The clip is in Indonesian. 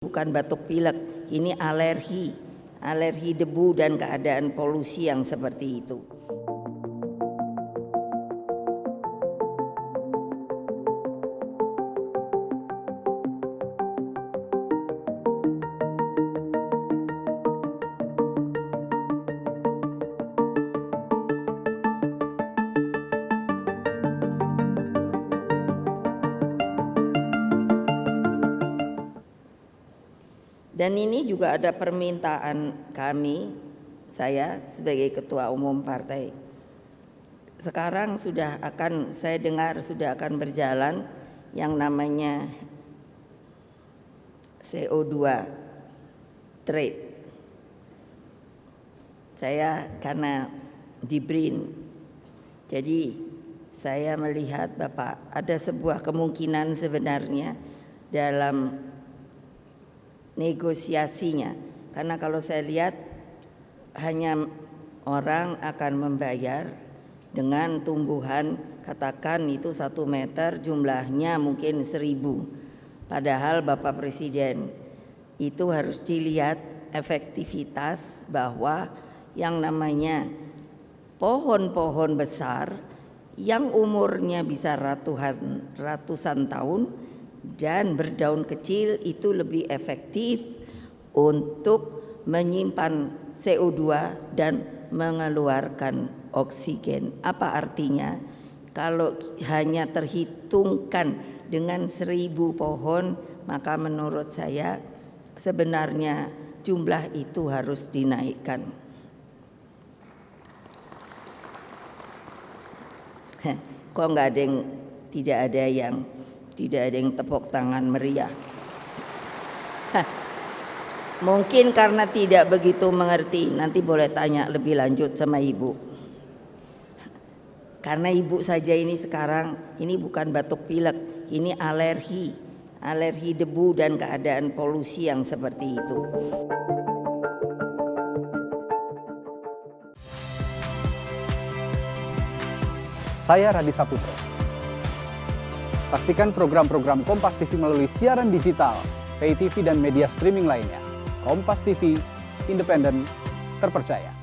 Bukan batuk pilek, ini alergi debu dan keadaan polusi yang seperti itu. Dan ini juga ada permintaan kami, saya sebagai ketua umum partai. Sekarang saya dengar sudah akan berjalan yang namanya CO2 trade. Saya karena di BRIN, jadi saya melihat Bapak ada sebuah kemungkinan sebenarnya dalam negosiasinya, karena kalau saya lihat hanya orang akan membayar dengan tumbuhan katakan itu 1 meter jumlahnya mungkin 1000, padahal Bapak Presiden itu harus dilihat efektivitas bahwa yang namanya pohon-pohon besar yang umurnya bisa ratusan tahun dan berdaun kecil itu lebih efektif untuk menyimpan CO2 dan mengeluarkan oksigen. Apa artinya? Kalau hanya terhitungkan dengan 1000 pohon, maka menurut saya sebenarnya jumlah itu harus dinaikkan. Kok tidak ada yang tepuk tangan meriah. Mungkin karena tidak begitu mengerti. Nanti boleh tanya lebih lanjut sama Ibu. Karena Ibu saja ini sekarang, ini bukan batuk pilek, ini alergi debu dan keadaan polusi yang seperti itu. Saya Radi Saputro. Saksikan program-program Kompas TV melalui siaran digital, pay TV dan media streaming lainnya. Kompas TV, independen, terpercaya.